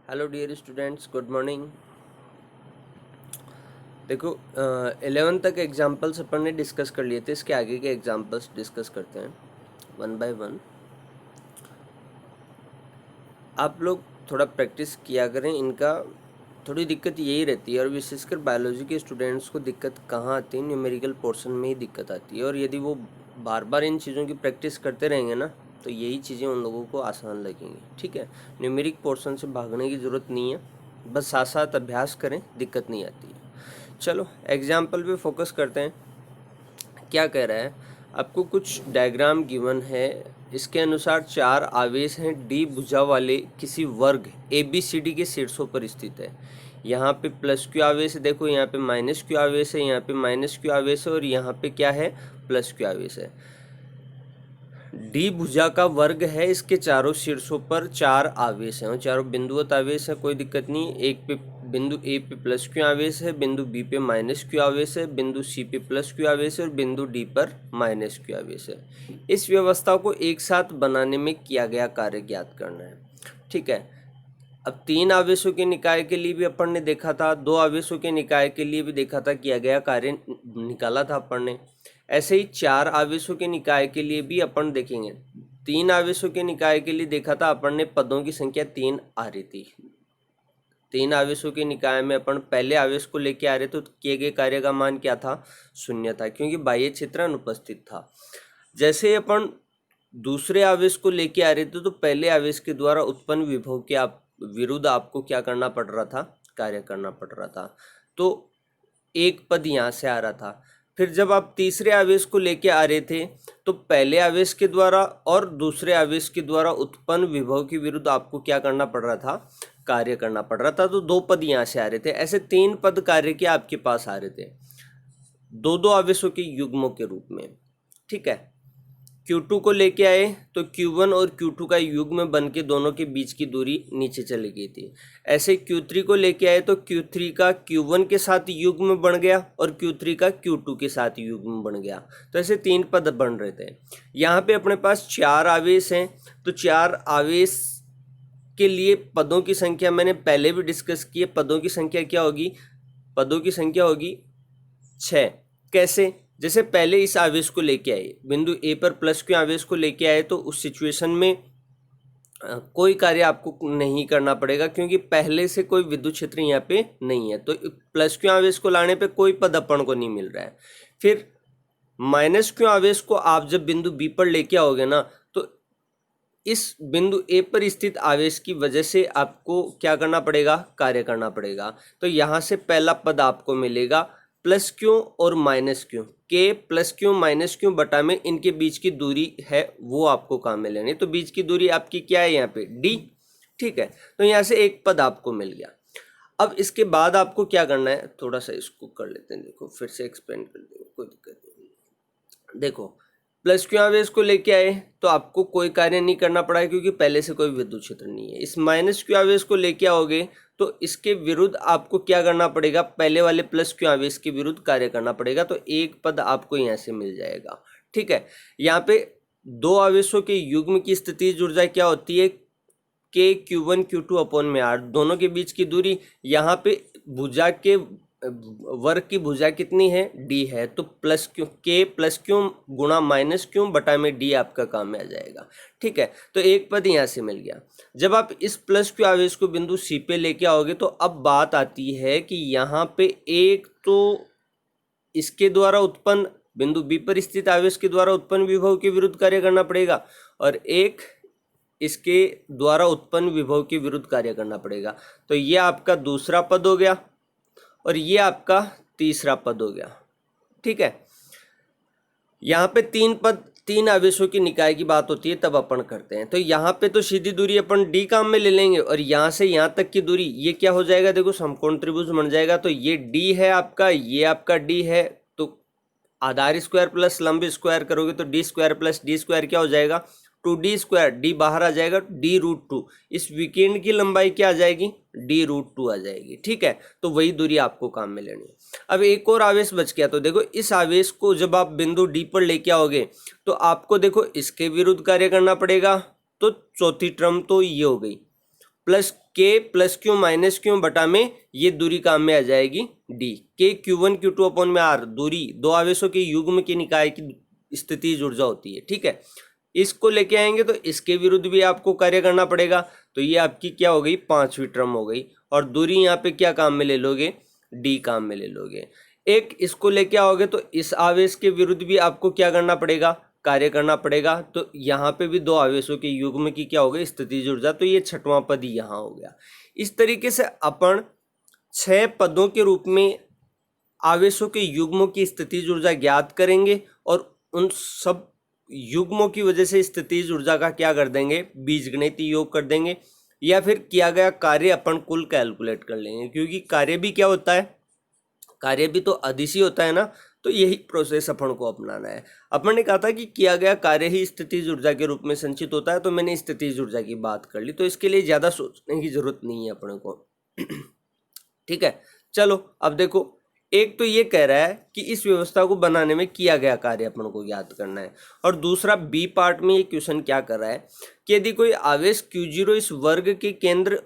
Hello dear students, good morning. देखो 11 तक examples अपन ने डिस्कस कर लिए थे। इसके आगे के एग्जाम्पल्स डिस्कस करते हैं वन बाय वन। आप लोग थोड़ा प्रैक्टिस किया करें इनका। थोड़ी दिक्कत यही रहती है, और विशेषकर बायोलॉजी के स्टूडेंट्स को दिक्कत कहाँ आती है, न्यूमेरिकल पोर्शन में ही दिक्कत आती है। और यदि वो बार बार इन चीज़ों की प्रैक्टिस करते रहेंगे ना, तो यही चीज़ें उन लोगों को आसान लगेंगी। ठीक है, न्यूमेरिक पोर्शन से भागने की ज़रूरत नहीं है, बस साथ साथ अभ्यास करें, दिक्कत नहीं आती है। चलो एग्जाम्पल पे फोकस करते हैं। क्या कह रहा है, आपको कुछ डायग्राम गिवन है। इसके अनुसार 4 आवेश हैं डी भुजा वाले किसी वर्ग ABCD के शीर्षों पर स्थित है। यहाँ पे प्लस क्यू आवेश है, देखो यहाँ पे माइनस क्यू आवेश है, यहाँ पे माइनस क्यू आवेश है, और यहाँ पे क्या है, प्लस क्यू आवेश है। डी भुजा का वर्ग है, इसके चारों शीर्षों पर 4 आवेश हैं और चारों बिंदुवत आवेश है, कोई दिक्कत नहीं। एक पे बिंदु ए पे प्लस क्यू आवेश है, बिंदु बी पे माइनस क्यू आवेश है, बिंदु सी पे प्लस क्यू आवेश है और बिंदु डी पर माइनस क्यू आवेश है। इस व्यवस्था को एक साथ बनाने में किया गया कार्य ज्ञात करना है। ठीक है, अब 3 आवेशों के निकाय के लिए भी अपन ने देखा था, 2 आवेशों के निकाय के लिए भी देखा था, किया गया कार्य निकाला था अपन ने। ऐसे ही 4 आवेशों के निकाय के लिए भी अपन देखेंगे। 3 आवेशों के निकाय के लिए देखा था अपन ने, पदों की संख्या 3 आ रही थी। 3 आवेशों के निकाय में अपन पहले आवेश को लेके आ रहे थे, तो किए गए कार्य का मान क्या था, 0 था, क्योंकि बाह्य क्षेत्र अनुपस्थित था। जैसे ही अपन दूसरे आवेश को लेके आ रहे थे, तो पहले आवेश के द्वारा उत्पन्न विभव के विरुद्ध आपको क्या करना पड़ रहा था, कार्य करना पड़ रहा था। तो एक पद यहाँ से आ रहा था। फिर जब आप तीसरे आवेश को लेके आ रहे थे, तो पहले आवेश के द्वारा और दूसरे आवेश के द्वारा उत्पन्न विभव के विरुद्ध आपको क्या करना पड़ रहा था, कार्य करना पड़ रहा था। तो 2 पद यहाँ से आ रहे थे, ऐसे 3 पद कार्य के आपके पास आ रहे थे, 2-2 आवेशों के युग्मों के रूप में। ठीक है, Q2 को लेके आए तो Q1 और Q2 का युग्म बन के दोनों के बीच की दूरी नीचे चली गई थी। ऐसे Q3 को लेके आए तो Q3 का Q1 के साथ युग्म बन गया और Q3 का Q2 के साथ युग्म बन गया। तो ऐसे 3 पद बन रहे थे। यहाँ पे अपने पास 4 आवेश हैं, तो 4 आवेश के लिए पदों की संख्या मैंने पहले भी डिस्कस की है। पदों की संख्या क्या होगी, पदों की संख्या होगी 6। कैसे, जैसे पहले इस आवेश को लेके आए, बिंदु ए पर प्लस क्यू आवेश को लेके आए, तो उस सिचुएशन में कोई कार्य आपको नहीं करना पड़ेगा, क्योंकि पहले से कोई विद्युत क्षेत्र यहाँ पे नहीं है। तो प्लस क्यू आवेश को लाने पे कोई पद अपन को नहीं मिल रहा है। फिर माइनस क्यू आवेश को आप जब बिंदु बी पर लेके आओगे ना, तो इस बिंदु ए पर स्थित आवेश की वजह से आपको क्या करना पड़ेगा, कार्य करना पड़ेगा। तो यहाँ से पहला पद आपको मिलेगा प्लस क्यू और माइनस क्यू, के प्लस क्यू माइनस क्यू बटा में इनके बीच की दूरी है, वो आपको काम में लेनी। तो बीच की दूरी आपकी क्या है, यहाँ पे डी। ठीक है, तो यहाँ से एक पद आपको मिल गया। अब इसके बाद आपको क्या करना है, थोड़ा सा इसको कर लेते हैं, देखो फिर से एक्सप्लेन कर देंगे, कोई दिक्कत नहीं। देखो प्लस क्यू आवेश को लेके आए तो आपको कोई कार्य नहीं करना पड़ा है, क्योंकि पहले से कोई विद्युत क्षेत्र नहीं है। इस माइनस क्यू आवेश को लेके आओगे तो इसके विरुद्ध आपको क्या करना पड़ेगा, पहले वाले प्लस क्यू आवेश के विरुद्ध कार्य करना पड़ेगा। तो एक पद आपको यहाँ से मिल जाएगा। ठीक है, यहाँ पे 2 आवेशों के युग्म की स्थितिज ऊर्जा क्या होती है, के Q1 Q2 अपॉन में R, दोनों के बीच की दूरी। यहाँ पे भुजा के वर्ग की भुजा कितनी है, D है, तो प्लस क्यू के प्लस क्यू गुणा माइनस क्यू बटा में D आपका काम में आ जाएगा। ठीक है, तो एक पद यहाँ से मिल गया। जब आप इस प्लस क्यू आवेश को बिंदु C पे लेके आओगे, तो अब बात आती है कि यहाँ पे एक तो इसके द्वारा उत्पन्न बिंदु B पर स्थित आवेश के द्वारा उत्पन्न विभव के विरुद्ध कार्य करना पड़ेगा, और एक इसके द्वारा उत्पन्न विभव के विरुद्ध कार्य करना पड़ेगा। तो ये आपका दूसरा पद हो गया और ये आपका तीसरा पद हो गया। ठीक है, यहाँ पे 3 पद 3 आवेशों की निकाय की बात होती है, तब अपन करते हैं। तो यहाँ पे तो सीधी दूरी अपन D काम में ले लेंगे, और यहाँ से यहाँ तक की दूरी ये क्या हो जाएगा, देखो समकोण त्रिभुज बन जाएगा। तो ये D है आपका, ये आपका D है, तो आधार स्क्वायर प्लस लंब स्क्वायर करोगे तो D square plus D square क्या हो जाएगा, 2D स्क्वायर, D बाहर आ जाएगा, D√2। इस विकेंड की लंबाई क्या आ जाएगी, D√2 आ जाएगी। ठीक है, तो वही दूरी आपको काम में लेनी है। अब एक और आवेश बच गया, तो देखो इस आवेश को जब आप बिंदु D पर लेके आओगे, तो आपको देखो इसके विरुद्ध कार्य करना पड़ेगा। तो चौथी टर्म तो ये हो गई, प्लस के प्लस क्यू माइनस क्यू बटा में ये दूरी काम में आ जाएगी डी। के Q1 Q2 अपॉन में आर, दूरी दो आवेशों के युग्म के निकाय की स्थितिज ऊर्जा होती है। ठीक है, इसको लेके आएंगे तो इसके विरुद्ध भी आपको कार्य करना पड़ेगा। तो ये आपकी क्या हो गई, पांचवी टर्म हो गई। और दूरी यहाँ पे क्या काम में ले लोगे, डी काम में ले लोगे। एक इसको लेके आओगे तो इस आवेश के विरुद्ध भी आपको क्या करना पड़ेगा, कार्य करना पड़ेगा। तो यहाँ पे भी दो आवेशों के युग्म की क्या हो गई, स्थितिज ऊर्जा। तो ये छठवां पद यहाँ हो गया। इस तरीके से अपन 6 पदों के रूप में आवेशों के युग्मों की स्थितिज ऊर्जा ज्ञात करेंगे और उन सब युग्मों की वजह से स्थितिज ऊर्जा का क्या कर देंगे, बीजगणितीय योग कर देंगे, या फिर किया गया कार्य अपन कुल कैलकुलेट कर लेंगे। क्योंकि कार्य भी क्या होता है, कार्य भी तो अदिश ही होता है ना। तो यही प्रोसेस अपन को अपनाना है। अपन ने कहा था कि किया गया कार्य ही स्थितिज ऊर्जा के रूप में संचित होता है, तो मैंने स्थितिज ऊर्जा की बात कर ली। तो इसके लिए ज़्यादा सोचने की जरूरत नहीं है अपन को। ठीक है, चलो अब देखो, एक तो ये कह रहा है कि इस व्यवस्था को बनाने में किया गया कार्य अपन को याद करना है, और दूसरा बी पार्ट में ये क्वेश्चन क्या कर रहा है कि यदि कोई आवेश Q0 इस वर्ग के केंद्र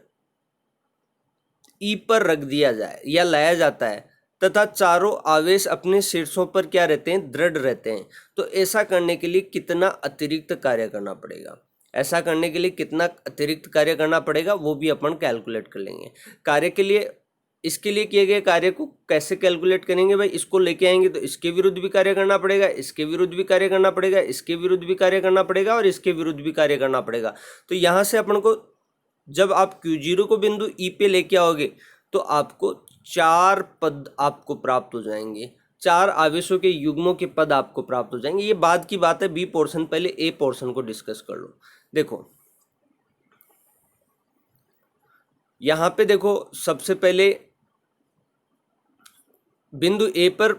E पर रख दिया जाए या लाया जाता है तथा चारों आवेश अपने शीर्षों पर क्या रहते हैं, दृढ़ रहते हैं, तो ऐसा करने के लिए कितना अतिरिक्त कार्य करना पड़ेगा। ऐसा करने के लिए कितना अतिरिक्त कार्य करना पड़ेगा वो भी अपन कैलकुलेट कर लेंगे। कार्य के लिए, इसके लिए किए गए कार्य को कैसे कैलकुलेट करेंगे भाई, इसको लेके आएंगे तो इसके विरुद्ध भी कार्य करना पड़ेगा, इसके विरुद्ध भी कार्य करना पड़ेगा, इसके विरुद्ध भी कार्य करना पड़ेगा और इसके विरुद्ध भी कार्य करना पड़ेगा। तो यहाँ से अपन को जब आप Q0 को बिंदु E पे लेके आओगे तो आपको 4 पद आपको प्राप्त हो जाएंगे, 4 आवेशों के युग्मों के पद आपको प्राप्त हो जाएंगे। ये बाद की बात है, बी पोर्शन, पहले ए पोर्शन को डिस्कस कर लो। देखो यहाँ पे देखो, सबसे पहले बिंदु ए पर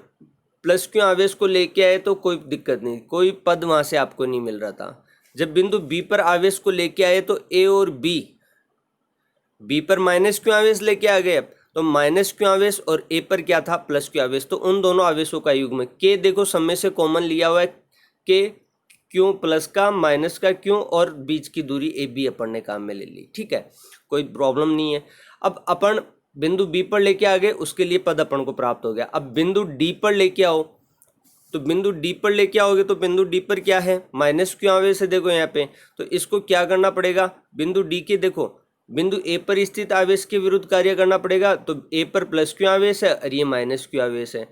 प्लस क्यू आवेश को लेके आए तो कोई दिक्कत नहीं, कोई पद वहां से आपको नहीं मिल रहा था। जब बिंदु बी पर आवेश को लेके आए तो ए और बी पर माइनस क्यू आवेश लेके आ गए, तो माइनस क्यू आवेश और ए पर क्या था, प्लस क्यू आवेश। तो उन दोनों आवेशों का युग्म के देखो सब में से कॉमन लिया हुआ है, के क्यू प्लस का माइनस का क्यू और बीच की दूरी ए बी अपन ने काम में ले ली। ठीक है, कोई प्रॉब्लम नहीं है। अब अपन बिंदु बी पर लेके आ गए, उसके लिए पद अपन को प्राप्त हो गया। अब बिंदु डी पर लेके आओ, तो बिंदु डी पर लेके आओगे तो बिंदु डी पर क्या है, माइनस क्यू आवेश है देखो यहाँ पे। तो इसको क्या करना पड़ेगा, बिंदु डी के देखो बिंदु ए पर स्थित आवेश के विरुद्ध कार्य करना पड़ेगा। तो ए पर प्लस क्यू आवेश है और ये माइनस क्यू आवेश है।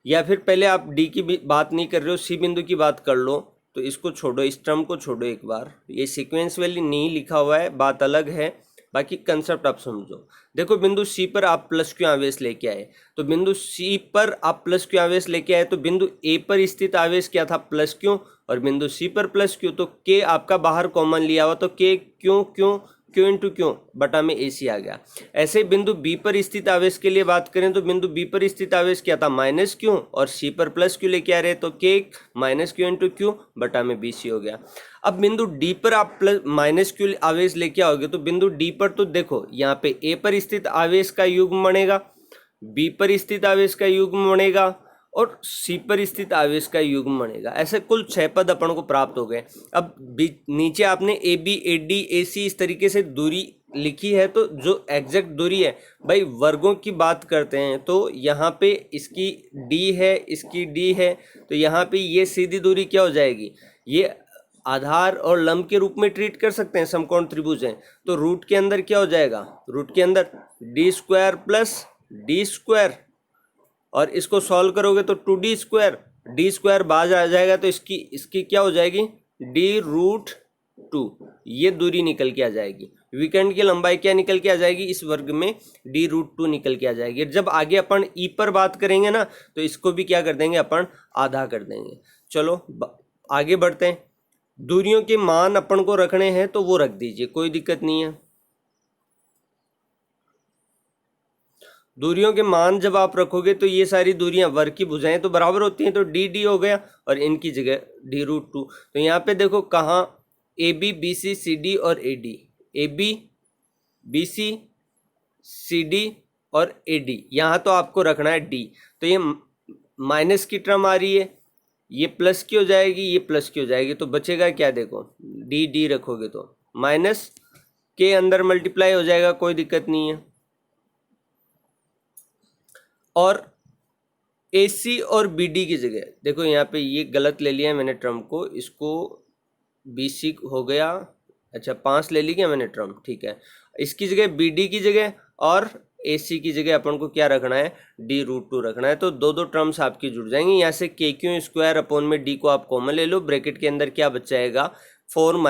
या फिर पहले आप डी की बात नहीं कर रहे हो, सी बिंदु की बात कर लो। तो इसको छोड़ो, इस टर्म को छोड़ो एक बार, ये सीक्वेंस वैल्यू नहीं लिखा हुआ है, बात अलग है, बाकी कंसेप्ट आप समझो। देखो बिंदु सी पर आप प्लस क्यू आवेश लेके आए, तो बिंदु सी पर आप प्लस क्यू आवेश लेके आए, तो बिंदु ए पर स्थित आवेश क्या था, प्लस क्यू, और बिंदु सी पर प्लस क्यू। तो के आपका बाहर कॉमन लिया हुआ, तो के Q Q Q into Q बटा में ए सी आ गया। ऐसे बिंदु बी पर स्थित आवेश के लिए बात करें तो बिंदु बी पर स्थित आवेश क्या था, माइनस क्यू, और सी पर प्लस क्यू लेके आ रहे, तो के माइनस क्यू इंटू क्यू बटा में बी सी हो गया। अब बिंदु डी पर आप प्लस माइनस क्यू आवेश लेके आओगे, तो बिंदु डी पर तो देखो यहाँ पे ए पर स्थित आवेश का युग्म बनेगा, बी पर स्थित आवेश का युग्म बनेगा और सी पर स्थित आवेश का युग्म बनेगा। ऐसे कुल 6 पद अपन को प्राप्त हो गए। अब नीचे आपने ए बी ए डी ए सी इस तरीके से दूरी लिखी है, तो जो एग्जैक्ट दूरी है भाई, वर्गों की बात करते हैं तो यहाँ पे इसकी डी है, इसकी डी है, तो यहाँ पे ये सीधी दूरी क्या हो जाएगी, ये आधार और लंब के रूप में ट्रीट कर सकते हैं, समकोण त्रिभुज है। तो रूट के अंदर क्या हो जाएगा, रूट के अंदर D square plus D square, और इसको सॉल्व करोगे तो 2d स्क्वायर, डी स्क्वायर बाहर आ जाएगा, तो इसकी क्या हो जाएगी, डी रूट 2, ये दूरी निकल के आ जाएगी। विकर्ण की लंबाई क्या निकल के आ जाएगी, इस वर्ग में डी रूट 2 निकल के आ जाएगी। जब आगे अपन ई पर बात करेंगे ना, तो इसको भी क्या कर देंगे अपन, आधा कर देंगे। चलो आगे बढ़ते हैं। दूरियों के मान अपन को रखने हैं तो वो रख दीजिए, कोई दिक्कत नहीं है। दूरियों के मान जब आप रखोगे तो ये सारी दूरियां वर्ग की भुजाएं तो बराबर होती हैं, तो डी डी हो गया और इनकी जगह डी रूट 2। तो यहाँ पे देखो कहाँ A B B C C D और A D, A B B C C D और ए डी, यहाँ तो आपको रखना है डी। तो ये माइनस की टर्म आ रही है, ये प्लस की हो जाएगी, ये प्लस की हो जाएगी, तो बचेगा क्या, देखो डी डी रखोगे तो माइनस के अंदर मल्टीप्लाई हो जाएगा, कोई दिक्कत नहीं है। और AC और BD की जगह देखो यहाँ पे ये गलत ले लिया मैंने टर्म को, इसको BC हो गया, अच्छा 5 ले ली क्या मैंने टर्म, ठीक है। इसकी जगह BD की जगह और AC की जगह अपन को क्या रखना है, D√2 रखना है। तो दो दो टर्म्स आपकी जुड़ जाएंगी। यहाँ से KQ² अपॉन में D को आप कॉमन ले लो, ब्रैकेट के अंदर क्या बच जाएगा 4 -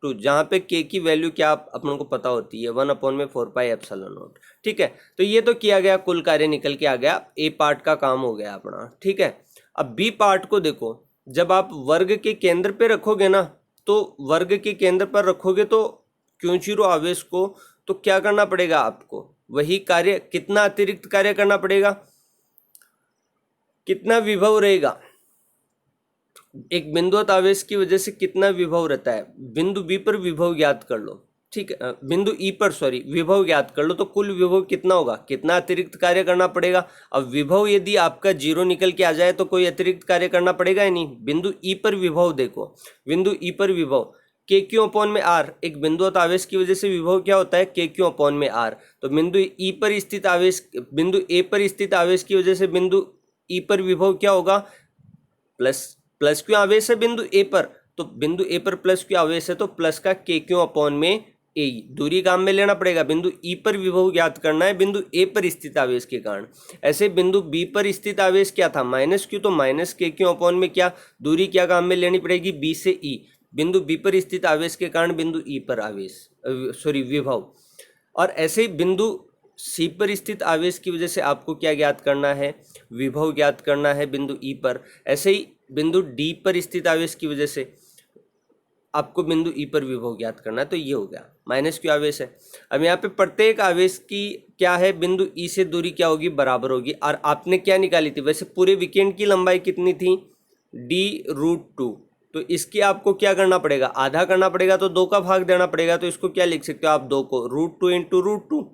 √2, जहाँ पे K की वैल्यू क्या अपन को पता होती है 1/4πε0, ठीक है। तो ये तो किया गया, कुल कार्य निकल के आ गया, A पार्ट का काम हो गया अपना, ठीक है। अब B पार्ट को देखो, जब आप वर्ग के केंद्र पे रखोगे ना, तो वर्ग के केंद्र पर रखोगे तो Q0 आवेश को, तो क्या करना पड़ेगा आपको, वही कार्य, कितना अतिरिक्त कार्य करना पड़ेगा, कितना विभव रहेगा, एक बिंदुवत आवेश की वजह से कितना विभव रहता है, बिंदु B पर विभव ज्ञात कर लो, ठीक है, बिंदु E पर सॉरी विभव ज्ञात कर लो, तो कुल विभव कितना होगा, कितना अतिरिक्त कार्य करना पड़ेगा। अब विभव यदि आपका 0 निकल के आ जाए तो कोई अतिरिक्त कार्य करना पड़ेगा या नहीं। बिंदु E पर विभव देखो, बिंदु E पर विभव KQ/R, एक बिंदुवत आवेश की वजह से विभव क्या होता है KQ/R। तो बिंदु E पर स्थित आवेश, बिंदु A पर स्थित आवेश की वजह से बिंदु E पर विभव क्या होगा, प्लस क्यों आवेश है बिंदु A पर, तो बिंदु A पर प्लस क्यों आवेश है, तो प्लस का KQ/A, दूरी काम में लेना पड़ेगा। बिंदु E पर विभव ज्ञात करना है बिंदु A पर स्थित आवेश के कारण। ऐसे बिंदु B पर स्थित आवेश क्या था -Q, तो -KQ/ में क्या दूरी क्या काम में लेनी पड़ेगी B से E, बिंदु B पर स्थित आवेश के कारण बिंदु E पर आवेश सॉरी विभव। और ऐसे ही बिंदु C पर स्थित आवेश की वजह से आपको क्या ज्ञात करना है, विभव ज्ञात करना है बिंदु E पर। ऐसे ही बिंदु D पर स्थित आवेश की वजह से आपको बिंदु E पर विभव ज्ञात करना है। तो ये हो गया -Q आवेश है। अब यहाँ पे प्रत्येक आवेश की क्या है, बिंदु E से दूरी क्या होगी, बराबर होगी। और आपने क्या निकाली थी, वैसे पूरे विकेंड की लंबाई कितनी थी D√2, तो इसकी आपको क्या करना पड़ेगा, आधा करना पड़ेगा, तो 2 का भाग देना पड़ेगा। तो इसको क्या लिख सकते हो आप, 2 को √2 × √2,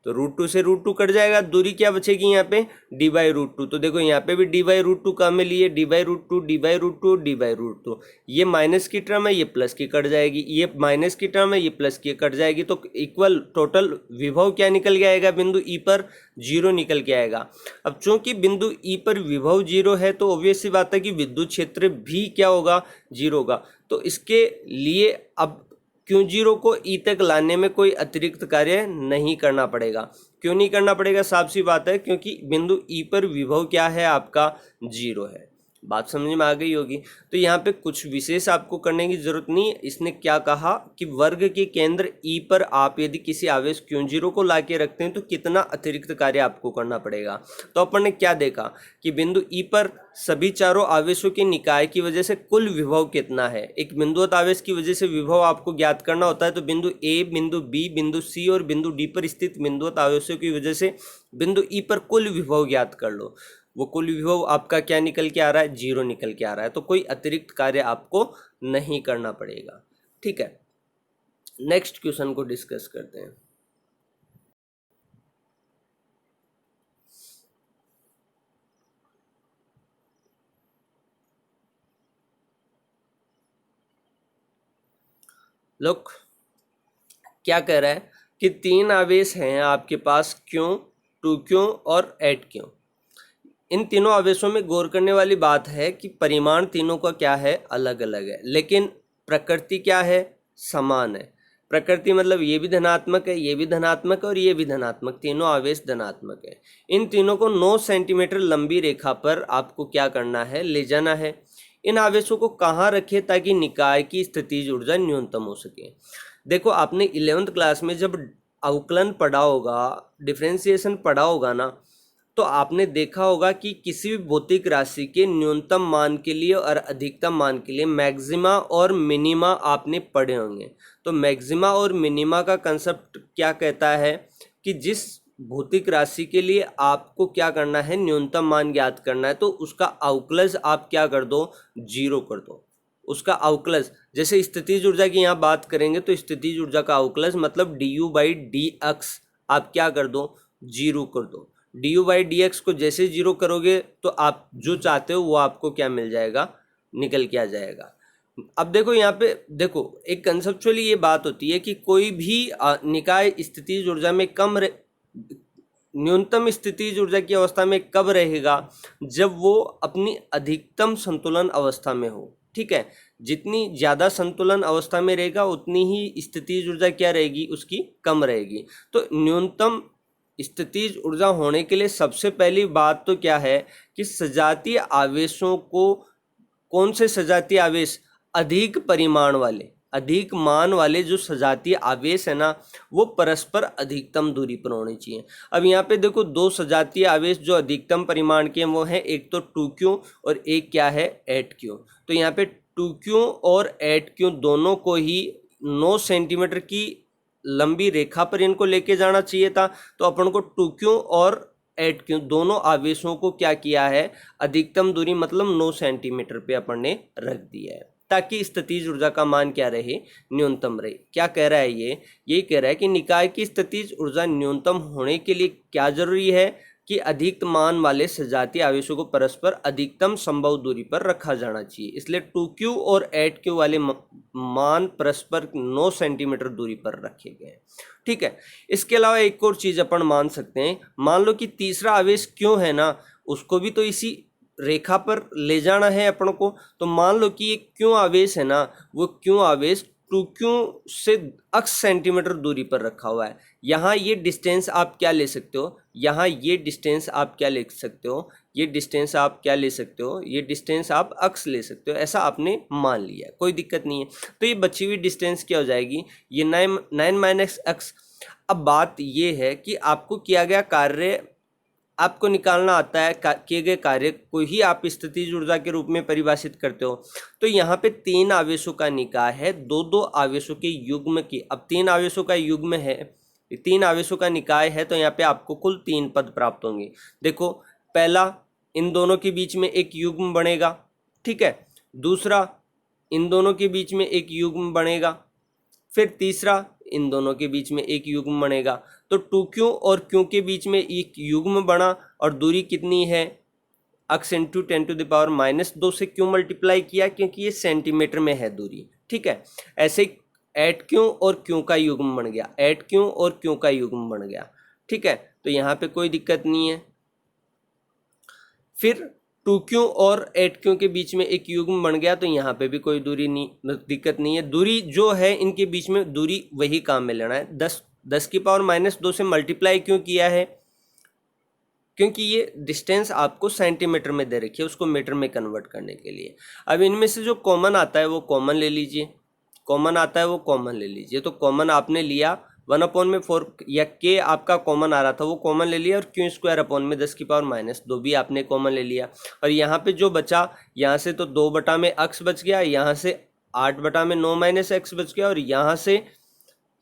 तो √2 से √2 कट जाएगा, दूरी क्या बचेगी यहाँ पे D/√2। तो देखो यहाँ पे भी D/√2 काम में लिए, D/√2 D/√2 D/√2, ये माइनस की टर्म है, ये प्लस की कट जाएगी, ये माइनस की टर्म है, ये प्लस की कट जाएगी। तो इक्वल टोटल विभव क्या निकल के आएगा, बिंदु E पर 0 निकल के आएगा। अब चूंकि बिंदु E पर विभव 0 है, तो ऑब्वियस सी बात है कि विद्युत क्षेत्र भी क्या होगा, 0 होगा। तो इसके लिए अब Q0 को E तक लाने में कोई अतिरिक्त कार्य नहीं करना पड़ेगा। क्यों नहीं करना पड़ेगा, साफ सी बात है, क्योंकि बिंदु E पर विभव क्या है आपका 0 है। बात समझ में आ गई होगी। तो यहाँ पे कुछ विशेष आपको करने की जरूरत नहीं है। इसने क्या कहा कि वर्ग के केंद्र E पर आप यदि किसी आवेश Q0 को ला के रखते हैं तो कितना अतिरिक्त कार्य आपको करना पड़ेगा। तो अपन ने क्या देखा कि बिंदु E पर सभी चारों आवेशों के निकाय की वजह से कुल विभव कितना है। एक बिंदुवत आवेश की वजह से विभव आपको ज्ञात करना होता है, तो बिंदु A, बिंदु B, बिंदु C और बिंदु D पर स्थित बिंदुवत आवेशों की वजह से बिंदु E पर कुल विभव ज्ञात कर लो। वो कुल विभव आपका क्या निकल के आ रहा है, 0 निकल के आ रहा है। तो कोई अतिरिक्त कार्य आपको नहीं करना पड़ेगा, ठीक है। नेक्स्ट क्वेश्चन को डिस्कस करते हैं। लोग क्या कह रहा है कि 3 आवेश हैं आपके पास, Q, 2Q और 8Q। इन तीनों आवेशों में गौर करने वाली बात है कि परिमाण तीनों का क्या है, अलग अलग है, लेकिन प्रकृति क्या है, समान है। प्रकृति मतलब ये भी धनात्मक है, ये भी धनात्मक है और ये भी धनात्मक, तीनों आवेश धनात्मक है। इन तीनों को 9 सेंटीमीटर लंबी रेखा पर आपको क्या करना है, ले जाना है। इन आवेशों को कहाँ रखें ताकि निकाय की स्थितिज ऊर्जा न्यूनतम हो सके। देखो आपने 11th क्लास में जब अवकलन पढ़ा होगा, डिफरेंशिएशन पढ़ा होगा ना, तो आपने देखा होगा कि किसी भी भौतिक राशि के न्यूनतम मान के लिए और अधिकतम मान के लिए मैक्सिमा और मिनिमा आपने पढ़े होंगे। तो मैक्सिमा और मिनिमा का कंसेप्ट क्या कहता है कि जिस भौतिक राशि के लिए आपको क्या करना है, न्यूनतम मान ज्ञात करना है, तो उसका अवकलज आप क्या कर दो, 0 कर दो। उसका अवकलज, जैसे स्थितिज ऊर्जा की यहाँ बात करेंगे तो स्थितिज ऊर्जा का अवकलज मतलब du/dx आप क्या कर दो, 0 कर दो। du/dx को जैसे 0 करोगे तो आप जो चाहते हो वो आपको क्या मिल जाएगा, निकल के आ जाएगा। अब देखो यहाँ पे देखो, एक कंसेप्चुअली ये बात होती है कि कोई भी निकाय स्थितिज ऊर्जा में न्यूनतम स्थितिज ऊर्जा की अवस्था में कब रहेगा, जब वो अपनी अधिकतम संतुलन अवस्था में हो। ठीक है, जितनी ज़्यादा संतुलन अवस्था में रहेगा उतनी ही स्थितिज ऊर्जा क्या रहेगी, उसकी कम रहेगी। तो न्यूनतम स्थितिज ऊर्जा होने के लिए सबसे पहली बात तो क्या है कि सजातीय आवेशों को, कौन से सजातीय आवेश, अधिक परिमाण वाले, अधिक मान वाले जो सजातीय आवेश है ना, वो परस्पर अधिकतम दूरी पर होने चाहिए। अब यहाँ पे देखो दो सजातीय आवेश जो अधिकतम परिमाण के हैं वो है, एक तो 2q और एक क्या है 8q। तो यहाँ पे 2q और 8q दोनों को ही 9 सेंटीमीटर की लंबी रेखा पर इनको लेके जाना चाहिए था। तो अपन को 2q और 8q दोनों आवेशों को क्या किया है, अधिकतम दूरी मतलब 9 सेंटीमीटर पे अपन ने रख दिया है, ताकि स्थितिज ऊर्जा का मान क्या रहे, न्यूनतम रहे। क्या कह रहा है ये, यही कह रहा है कि निकाय की स्थितिज ऊर्जा न्यूनतम होने के लिए क्या जरूरी है कि अधिक मान वाले सजातीय आवेशों को परस्पर अधिकतम संभव दूरी पर रखा जाना चाहिए। इसलिए 2q और 8q वाले मान परस्पर 9 सेंटीमीटर दूरी पर रखे गए हैं। ठीक है, इसके अलावा एक और चीज अपन मान सकते हैं, मान लो कि तीसरा आवेश क्यों है ना, उसको भी तो इसी रेखा पर ले जाना है अपन को। तो मान लो कि ये क्यों आवेश है ना, वो क्यों आवेश 2q से x सेंटीमीटर दूरी पर रखा हुआ है। यहाँ ये डिस्टेंस आप क्या ले सकते हो, यहाँ ये डिस्टेंस आप क्या ले सकते हो, ये डिस्टेंस आप क्या ले सकते हो, ये डिस्टेंस आप x ले सकते हो, ऐसा आपने मान लिया, कोई दिक्कत नहीं है। तो ये बची हुई डिस्टेंस क्या हो जाएगी, ये 9 माइनस x। अब बात ये है कि आपको किया गया कार्य आपको निकालना आता है, किए गए कार्य को ही आप स्थितिज ऊर्जा के रूप में परिभाषित करते हो। तो यहाँ पे 3 आवेशों का निकाय है, 2-2 आवेशों के युग्म की। अब 3 आवेशों का युग्म है, 3 आवेशों का निकाय है, तो यहाँ पे आपको कुल 3 पद प्राप्त होंगे। देखो, पहला इन दोनों के बीच में एक युग्म बनेगा, ठीक है, दूसरा इन दोनों के बीच में एक युग्म बनेगा, फिर तीसरा इन दोनों के बीच में एक युग्म बनेगा। तो 2q और q के बीच में एक युग्म बना और दूरी कितनी है, x इंटू 10⁻⁻2 से q मल्टीप्लाई किया, क्योंकि ये सेंटीमीटर में है दूरी। ठीक है, ऐसे 8q और q का युग्म बन गया, 8q और q का युग्म बन गया। ठीक है, तो यहाँ पे कोई दिक्कत नहीं है। फिर 2q और 8q के बीच में एक युग्म बन गया, तो यहाँ पे भी कोई दूरी नहीं, दिक्कत नहीं है। दूरी जो है इनके बीच में, दूरी वही काम में लेना है। 10⁻⁻2 से मल्टीप्लाई क्यों किया है, क्योंकि ये डिस्टेंस आपको सेंटीमीटर में दे रखी है, उसको मीटर में कन्वर्ट करने के लिए। अब इनमें से जो कॉमन आता है वो कॉमन ले लीजिए, कॉमन आता है वो कॉमन ले लीजिए। तो कॉमन आपने लिया 1/4 या k आपका कॉमन आ रहा था वो कॉमन ले लिया, और q² 10⁻⁻2 भी आपने कॉमन ले लिया। और यहाँ पे जो बचा, यहाँ से तो 2/x बच गया, यहाँ से 8/9 - x बच गया, और यहाँ से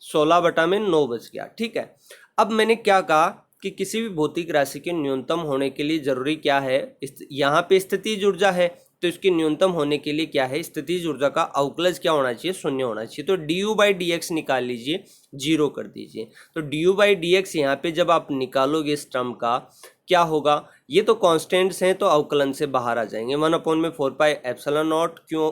16/9 बच गया। ठीक है, अब मैंने क्या कहा कि किसी भी भौतिक राशि के न्यूनतम होने के लिए जरूरी क्या है, यहाँ पे स्थितिज ऊर्जा है, तो इसके न्यूनतम होने के लिए क्या है, स्थितिज ऊर्जा का अवकलज क्या होना चाहिए, 0 होना चाहिए। तो du/dx निकाल लीजिए, 0 कर दीजिए। तो du/dx यहाँ पे जब आप निकालोगे इस टर्म का, क्या होगा, ये तो कांस्टेंट्स हैं तो अवकलन से बाहर आ जाएंगे। 1/4πε0 q²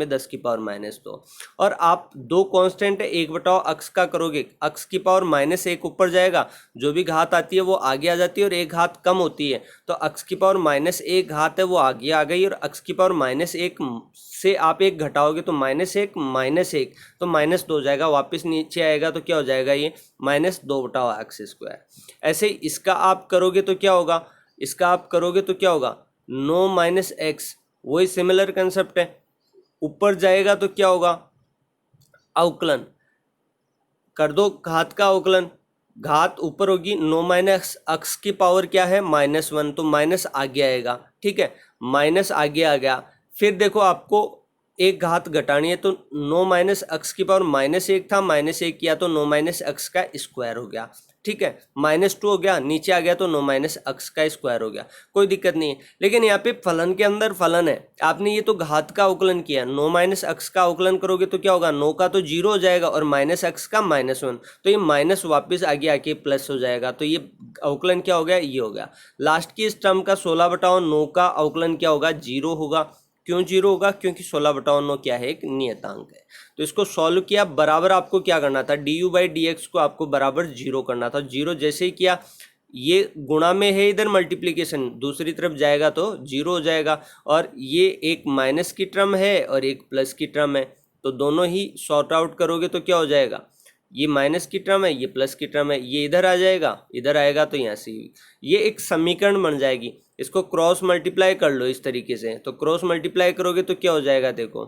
10⁻⁻2। और आप दो कांस्टेंट है, एक बटाओ अक्स का करोगे, अक्स की पावर -1 ऊपर जाएगा, जो भी घात आती है वो आगे आ जाती है, और एक घात कम होती है, तो अक्स की पावर -1 घात है वो आगे आ गई, और अक्स की पावर -1 से आप एक घटाओगे तो -1 -1 तो -2 हो जाएगा, वापस नीचे आएगा तो क्या हो जाएगा, ये -2/x²। ऐसे ही इसका आप करोगे तो क्या होगा, इसका आप करोगे तो क्या होगा, 9 - x, वही सिमिलर कंसेप्ट है। ऊपर जाएगा तो क्या होगा, अवकलन कर दो, घात का अवकलन, घात ऊपर होगी, 9 - x की पावर क्या है, -1, तो माइनस आगे आएगा। ठीक है, माइनस आगे आ गया। फिर देखो आपको एक घात घटानी है, तो 9 - x की पावर -1 था, -1 किया तो 9 - x का स्क्वायर हो गया। ठीक है, -2 हो गया, नीचे आ गया तो 9 - x का स्क्वायर हो गया, कोई दिक्कत नहीं है। लेकिन यहाँ पे फलन के अंदर फलन है, आपने ये तो घात का अवकलन किया, 9 - x का अवकलन करोगे तो क्या होगा, 9 का तो 0 हो जाएगा, और -x का -1, तो ये माइनस वापस आगे आके प्लस हो जाएगा। तो ये अवकलन क्या हो गया, ये हो गया। लास्ट की इस टर्म का 16/9 का अवकलन क्या होगा, 0 होगा, क्यों 0 होगा? क्योंकि 16/9 क्या है? एक नियतांक है। तो इसको सॉल्व किया, बराबर आपको क्या करना था? du/dx को आपको बराबर 0 करना था। 0 जैसे ही किया, ये गुणा में है, इधर मल्टीप्लिकेशन, दूसरी तरफ जाएगा तो 0 हो जाएगा। और ये एक माइनस की टर्म है और एक प्लस की टर्म है, तो दोनों ही सॉर्ट आउट करोगे तो क्या हो जाएगा? ये माइनस की टर्म है, ये प्लस की टर्म है, ये इधर आ जाएगा, इधर आएगा तो यहाँ से ये एक समीकरण बन जाएगी। इसको क्रॉस मल्टीप्लाई कर लो इस तरीके से, तो क्रॉस मल्टीप्लाई करोगे तो क्या हो जाएगा? देखो,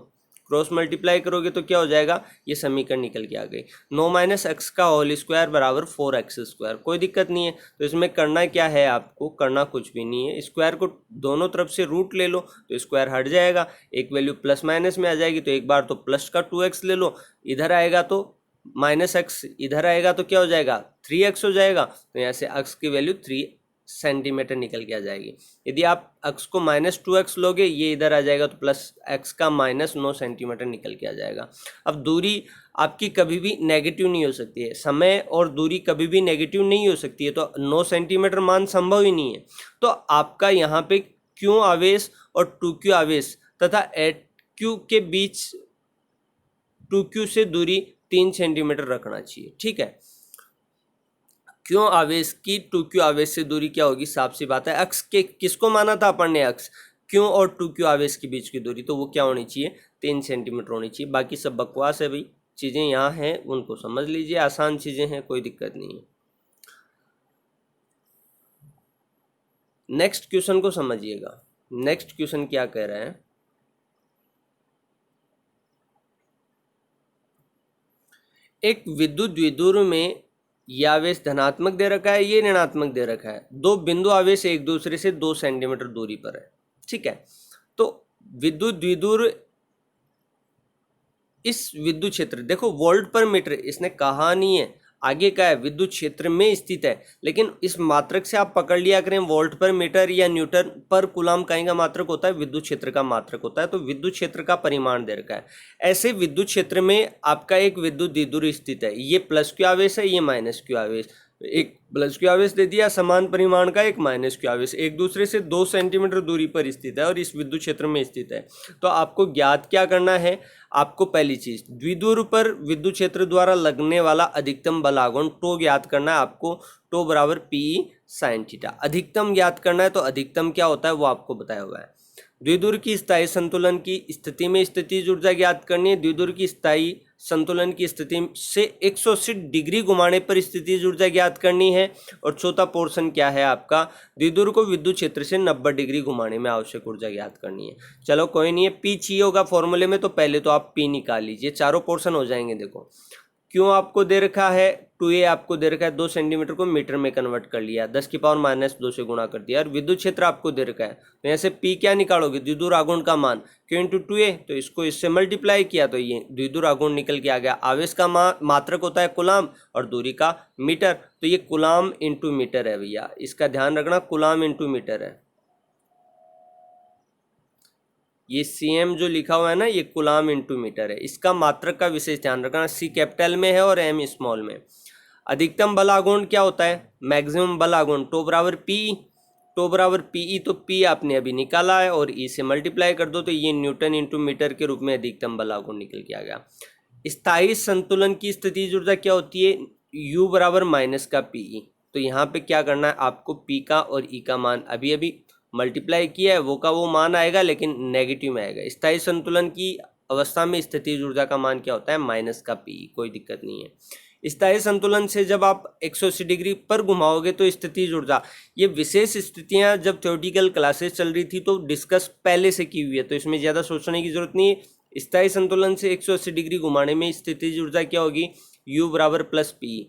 क्रॉस मल्टीप्लाई करोगे तो क्या हो जाएगा? ये समीकरण निकल के आ गई। 9 - x का होल स्क्वायर बराबर 4x²। कोई दिक्कत नहीं है। तो इसमें करना क्या है? आपको करना कुछ भी नहीं है। स्क्वायर को दोनों तरफ से रूट ले लो तो स्क्वायर हट जाएगा, एक वैल्यू प्लस माइनस में आ जाएगी, तो एक बार तो प्लस का 2x ले लो, इधर आएगा तो -x, इधर आएगा तो क्या हो जाएगा? 3x हो जाएगा। तो यहाँ से x की वैल्यू 3 सेंटीमीटर निकल के आ जाएगी। यदि आप x को -2x लोगे, ये इधर आ जाएगा तो प्लस x का -9 सेंटीमीटर निकल के आ जाएगा। अब दूरी आपकी कभी भी नेगेटिव नहीं हो सकती है, समय और दूरी कभी भी नेगेटिव नहीं हो सकती है, तो 9 सेंटीमीटर मान संभव ही नहीं है। तो आपका यहाँ पे Q आवेश और 2Q आवेश तथा HQ के बीच 2Q से दूरी 3 सेंटीमीटर रखना चाहिए, ठीक है। क्यों आवेश की 2Q आवेश से दूरी क्या होगी? साफ सी बात है। अक्ष के किसको माना था अपन ने? अक्ष क्यों और 2Q आवेश के बीच की दूरी, तो वो क्या होनी चाहिए? 3 सेंटीमीटर होनी चाहिए। बाकी सब बकवास है भाई, चीज़ें यहाँ हैं उनको समझ लीजिए, आसान चीज़ें हैं, कोई दिक्कत नहीं है। नेक्स्ट क्वेश्चन को समझिएगा। नेक्स्ट क्वेश्चन क्या कह रहा है? एक विद्युत द्विध्रुव में ये आवेश धनात्मक दे रखा है, ये ऋणात्मक दे रखा है। दो बिंदु आवेश एक दूसरे से 2 सेंटीमीटर दूरी पर है, ठीक है। तो विद्युत द्विध्रुव, इस विद्युत क्षेत्र, देखो वोल्ट पर मीटर इसने कहा नहीं है, आगे का है विद्युत क्षेत्र में स्थित है, लेकिन इस मात्रक से आप पकड़ लिया करें वोल्ट पर मीटर या न्यूटन पर कूलम कहीं का मात्रक होता है, विद्युत क्षेत्र का मात्रक होता है। तो विद्युत क्षेत्र का परिमाण दे रखा है। ऐसे विद्युत क्षेत्र में आपका एक विद्युत द्विध्रुव स्थित है, ये प्लस क्यू आवेश है, ये माइनस क्यू आवेश। एक प्लस क्यू आवेश दे दिया समान परिमाण का, एक माइनस क्यू आवेश, एक दूसरे से 2 सेंटीमीटर दूरी पर स्थित है और इस विद्युत क्षेत्र में स्थित है। तो आपको ज्ञात क्या करना है? आपको पहली चीज द्विध्रुव पर विद्युत क्षेत्र द्वारा लगने वाला अधिकतम बल आघूर्ण टो ज्ञात करना है आपको। टो बराबर PE sin थीटा। अधिकतम ज्ञात करना है, तो अधिकतम क्या होता है वो आपको बताया हुआ है। द्विध्रुव की स्थायी संतुलन की स्थिति में स्थितिज ऊर्जा ज्ञात करनी है। द्विध्रुव की स्थायी संतुलन की स्थिति से 180 डिग्री घुमाने पर स्थितिज ऊर्जा ज्ञात करनी है। और चौथा पोर्शन क्या है आपका? द्विध्रुव को विद्युत क्षेत्र से 90 डिग्री घुमाने में आवश्यक ऊर्जा ज्ञात करनी है। चलो कोई नहीं है, P चाहिए होगा फॉर्मूले में, तो पहले तो आप P निकाल लीजिए, चारों पोर्शन हो जाएंगे। देखो क्यों आपको दे रखा है 2A आपको दे रखा है, 2 सेंटीमीटर को मीटर में कन्वर्ट कर लिया, 10⁻⁻2 से गुणा कर दिया। और विद्युत क्षेत्र आपको दे रखा है, तो यहाँ से P क्या निकालोगे? द्विध्रुव आघूर्ण का मान, Q × 2A, तो इसको इससे मल्टीप्लाई किया तो ये द्विध्रुव आघूर्ण निकल के आ गया। आवेश का मात्रक होता है कूलम और दूरी का मीटर, तो ये कूलम × मीटर है भैया, इसका ध्यान रखना, कूलम × मीटर है। ये CM जो लिखा हुआ है ना, ये कूलम × मीटर है। इसका मात्रक का विशेष ध्यान रखना, C कैपिटल में है और M स्मॉल में। अधिकतम बल आघूर्ण क्या होता है? मैक्सिमम बल आघूर्ण, टो बराबर PE, टो बराबर PE, तो P आपने अभी निकाला है और E से मल्टीप्लाई कर दो, तो ये न्यूटन × मीटर के रूप में अधिकतम बल आघूर्ण निकल के आ गया। स्थायी संतुलन की स्थितिज ऊर्जा क्या होती है? U बराबर माइनस का PE। तो यहाँ पे क्या करना है आपको? P का और E का मान अभी अभी मल्टीप्लाई किया है, वो का वो मान आएगा लेकिन नेगेटिव में आएगा। स्थायी संतुलन की अवस्था में स्थितिज ऊर्जा का मान क्या होता है? माइनस का PE, कोई दिक्कत नहीं है। स्थायी संतुलन से जब आप 180 डिग्री पर घुमाओगे तो स्थितिज ऊर्जा, ये विशेष स्थितियां जब थ्योरेटिकल क्लासेस चल रही थी तो डिस्कस पहले से की हुई है, तो इसमें ज़्यादा सोचने की जरूरत नहीं है। स्थायी संतुलन से 180 डिग्री घुमाने में स्थितिज ऊर्जा क्या होगी? U बराबर प्लस PE,